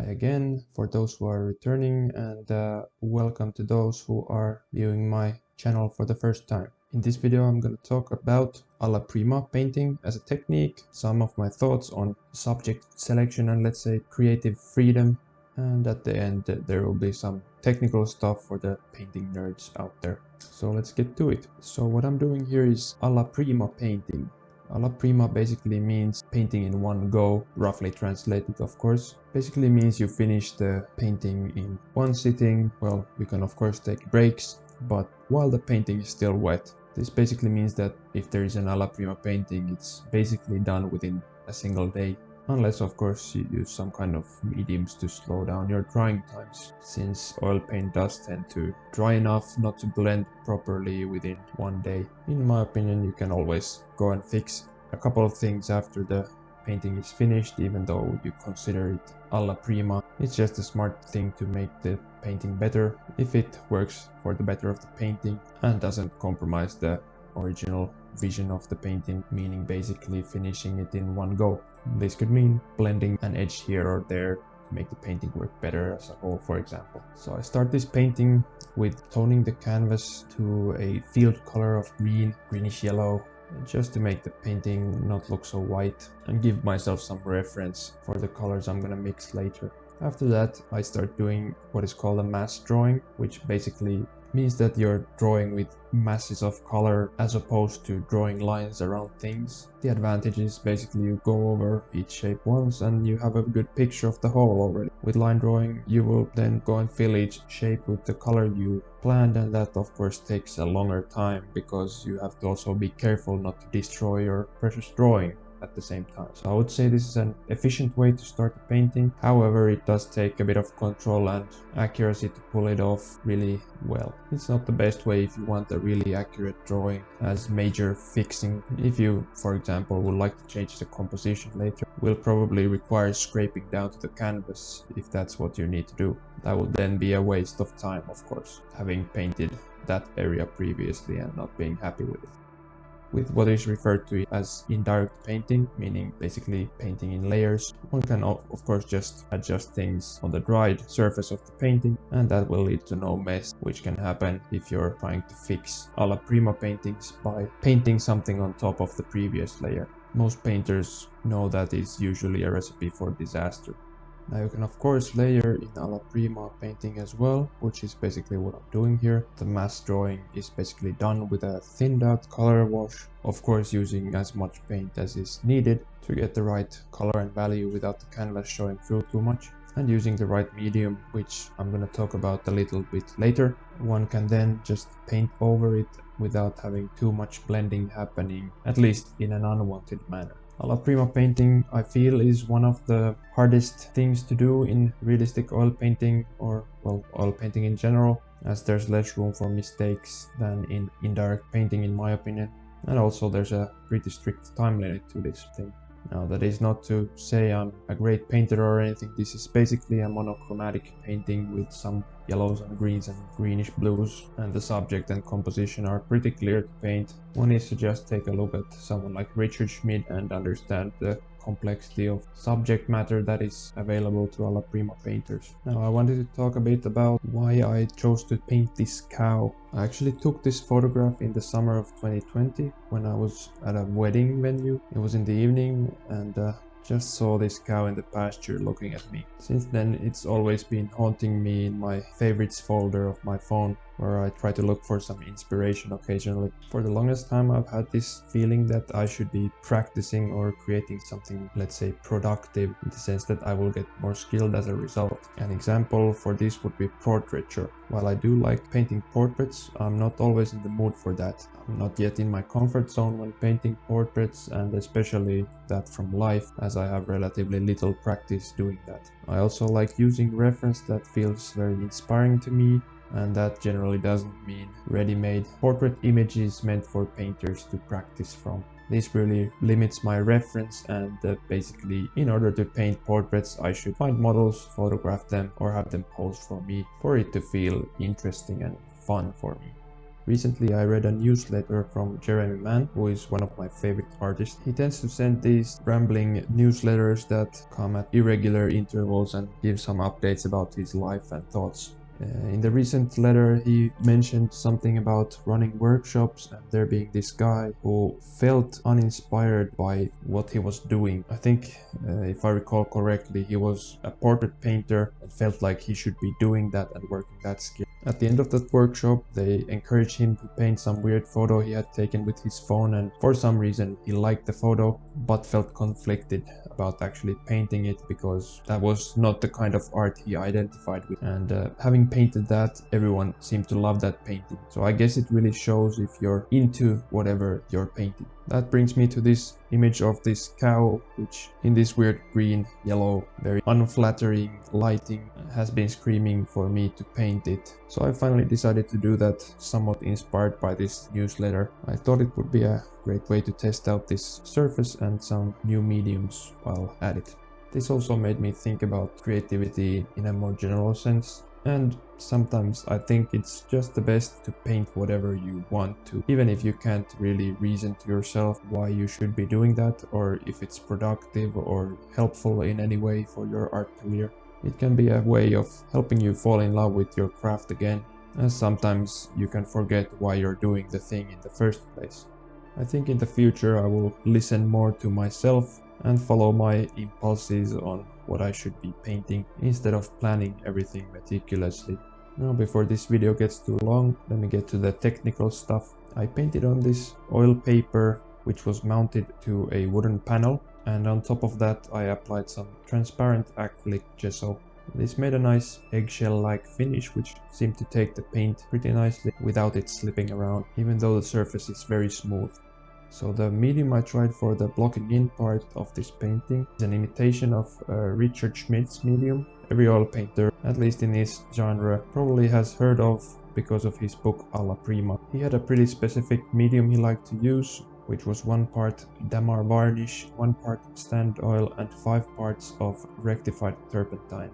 again for those who are returning, and welcome to those who are viewing my channel for the first time. In this video I'm going to talk about alla prima painting as a technique, some of my thoughts on subject selection and let's say creative freedom, and at the end there will be some technical stuff for the painting nerds out there. So let's get to it. So what I'm doing here is alla prima painting. Alla prima basically means painting in one go, roughly translated of course. Basically means you finish the painting in one sitting. Well, you can of course take breaks, but while the painting is still wet. This basically means that if there is an alla prima painting, it's basically done within a single day. Unless of course you use some kind of mediums to slow down your drying times, since oil paint does tend to dry enough not to blend properly within one day. In my opinion, you can always go and fix a couple of things after the painting is finished, even though you consider it alla prima. It's just a smart thing to make the painting better if it works for the better of the painting and doesn't compromise the original vision of the painting, meaning basically finishing it in one go. This could mean blending an edge here or there to make the painting work better as a whole, for example. So I start this painting with toning the canvas to a field color of greenish yellow, just to make the painting not look so white and give myself some reference for the colors I'm gonna mix later. After that, I start doing what is called a mass drawing, which basically means that you're drawing with masses of color as opposed to drawing lines around things. The advantage is basically you go over each shape once and you have a good picture of the whole already. With line drawing, you will then go and fill each shape with the color you planned, and that of course takes a longer time because you have to also be careful not to destroy your precious drawing at the same time. So I would say this is an efficient way to start the painting. However, it does take a bit of control and accuracy to pull it off really well. It's not the best way if you want a really accurate drawing as major fixing. If you, for example, would like to change the composition later, will probably require scraping down to the canvas if that's what you need to do. That would then be a waste of time, of course, having painted that area previously and not being happy with it. With what is referred to as indirect painting, meaning basically painting in layers, one can of course just adjust things on the dried surface of the painting, and that will lead to no mess, which can happen if you're trying to fix alla prima paintings by painting something on top of the previous layer. Most painters know that is usually a recipe for disaster. Now you can of course layer in alla prima painting as well, which is basically what I'm doing here. The mass drawing is basically done with a thinned out color wash, of course using as much paint as is needed to get the right color and value without the canvas showing through too much, and using the right medium, which I'm gonna talk about a little bit later. One can then just paint over it without having too much blending happening, at least in an unwanted manner. Alla prima painting, I feel, is one of the hardest things to do in realistic oil painting, or well, oil painting in general, as there's less room for mistakes than in indirect painting in my opinion, and also there's a pretty strict time limit to this thing. Now that is not to say I'm a great painter or anything, this is basically a monochromatic painting with some yellows and greens and greenish blues, and the subject and composition are pretty clear to paint. One needs to just take a look at someone like Richard Schmid and understand the complexity of subject matter that is available to alla prima painters. Now I wanted to talk a bit about why I chose to paint this cow. I actually took this photograph in the summer of 2020 when I was at a wedding venue. It was in the evening, and just saw this cow in the pasture looking at me. Since then it's always been haunting me in my favorites folder of my phone, where I try to look for some inspiration occasionally. For the longest time I've had this feeling that I should be practicing or creating something, let's say, productive, in the sense that I will get more skilled as a result. An example for this would be portraiture. While I do like painting portraits, I'm not always in the mood for that. I'm not yet in my comfort zone when painting portraits, and especially that from life, as I have relatively little practice doing that. I also like using reference that feels very inspiring to me, and that generally doesn't mean ready-made portrait images meant for painters to practice from. This really limits my reference, and basically in order to paint portraits I should find models, photograph them, or have them pose for me for it to feel interesting and fun for me. Recently I read a newsletter from Jeremy Mann, who is one of my favorite artists. He tends to send these rambling newsletters that come at irregular intervals and give some updates about his life and thoughts. In the recent letter he mentioned something about running workshops and there being this guy who felt uninspired by what he was doing. I think if I recall correctly, he was a portrait painter and felt like he should be doing that and working that skill. At the end of that workshop they encouraged him to paint some weird photo he had taken with his phone, and for some reason he liked the photo but felt conflicted about actually painting it because that was not the kind of art he identified with. And having painted that, everyone seemed to love that painting. So I guess it really shows if you're into whatever you're painting. That brings me to this image of this cow, which in this weird green, yellow, very unflattering lighting has been screaming for me to paint it. So I finally decided to do that, somewhat inspired by this newsletter. I thought it would be a great way to test out this surface and some new mediums while at it. This also made me think about creativity in a more general sense. And sometimes I think it's just the best to paint whatever you want to, even if you can't really reason to yourself why you should be doing that or if it's productive or helpful in any way for your art career. It can be a way of helping you fall in love with your craft again, as sometimes you can forget why you're doing the thing in the first place. I think in the future I will listen more to myself and follow my impulses on what I should be painting instead of planning everything meticulously. Now, before this video gets too long, let me get to the technical stuff. I painted on this oil paper which was mounted to a wooden panel, and on top of that I applied some transparent acrylic gesso. This made a nice eggshell-like finish which seemed to take the paint pretty nicely without it slipping around, even though the surface is very smooth. So the medium I tried for the blocking in part of this painting is an imitation of Richard Schmidt's medium. Every oil painter, at least in his genre, probably has heard of because of his book Alla Prima. He had a pretty specific medium he liked to use, which was 1 part damar varnish, 1 part stand oil and 5 parts of rectified turpentine.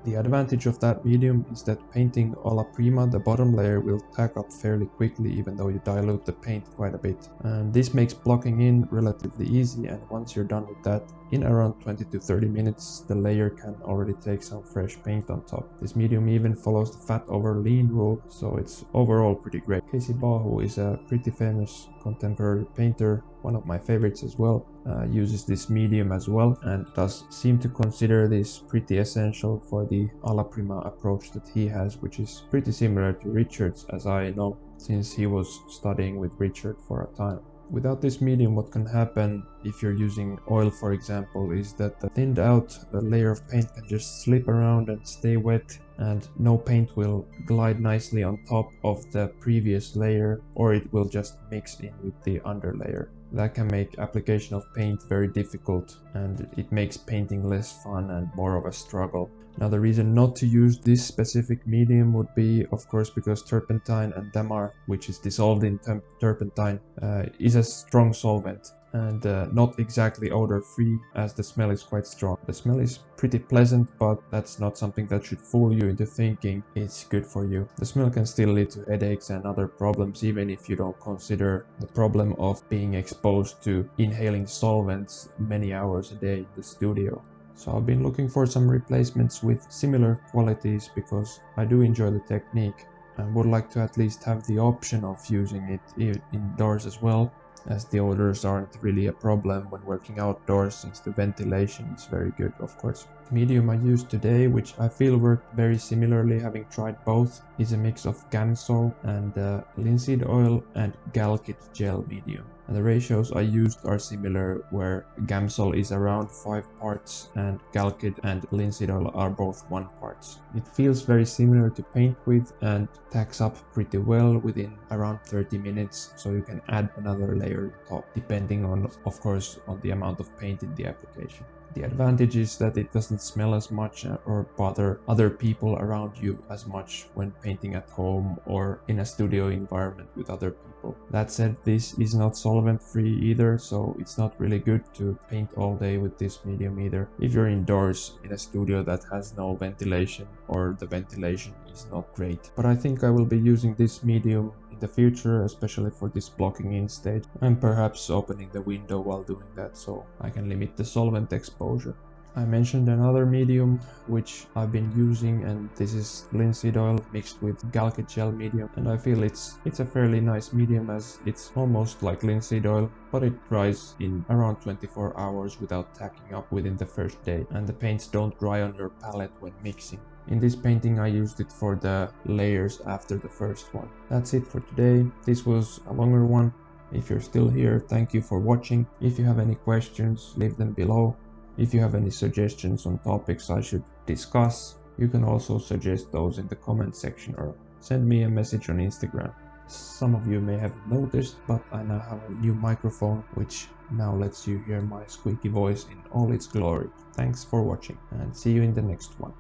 The advantage of that medium is that painting alla prima, the bottom layer will tack up fairly quickly even though you dilute the paint quite a bit. And this makes blocking in relatively easy, and once you're done with that, in around 20 to 30 minutes the layer can already take some fresh paint on top. This medium even follows the fat over lean rule, so it's overall pretty great. Casey Bahu is a pretty famous contemporary painter, one of my favorites as well, uses this medium as well and does seem to consider this pretty essential for the alla prima approach that he has, which is pretty similar to Richard's, as I know, since he was studying with Richard for a time. Without this medium, what can happen if you're using oil, for example, is that the thinned out layer of paint can just slip around and stay wet, and no paint will glide nicely on top of the previous layer, or it will just mix in with the underlayer. That can make application of paint very difficult, and it makes painting less fun and more of a struggle. Now, the reason not to use this specific medium would be, of course, because turpentine and damar, which is dissolved in turpentine, is a strong solvent and not exactly odor free, as the smell is quite strong. The smell is pretty pleasant, but that's not something that should fool you into thinking it's good for you. The smell can still lead to headaches and other problems, even if you don't consider the problem of being exposed to inhaling solvents many hours a day in the studio. So I've been looking for some replacements with similar qualities because I do enjoy the technique and would like to at least have the option of using it indoors as well, as the odors aren't really a problem when working outdoors since the ventilation is very good, of course. The medium I use today, which I feel worked very similarly having tried both, is a mix of Gamsol and linseed oil and Galkit gel medium. And the ratios I used are similar, where Gamsol is around 5 parts and Galkit and linseed oil are both 1 parts. It feels very similar to paint with and tacks up pretty well within around 30 minutes, so you can add another layer on top, depending on, of course, on the amount of paint in the application. The advantage is that it doesn't smell as much or bother other people around you as much when painting at home or in a studio environment with other people. That said, this is not solvent free either, so it's not really good to paint all day with this medium either if you're indoors in a studio that has no ventilation or the ventilation is not great. But I think I will be using this medium in the future, especially for this blocking in stage, and perhaps opening the window while doing that so I can limit the solvent exposure. I mentioned another medium which I've been using, and this is linseed oil mixed with galca gel medium, and I feel it's a fairly nice medium as it's almost like linseed oil, but it dries in around 24 hours without tacking up within the first day, and the paints don't dry on your palette when mixing. In this painting I used it for the layers after the first one. That's it for today. This was a longer one. If you're still here, thank you for watching. If you have any questions, leave them below. If you have any suggestions on topics I should discuss, you can also suggest those in the comment section or send me a message on Instagram. Some of you may have noticed, but I now have a new microphone which now lets you hear my squeaky voice in all its glory. Thanks for watching and see you in the next one.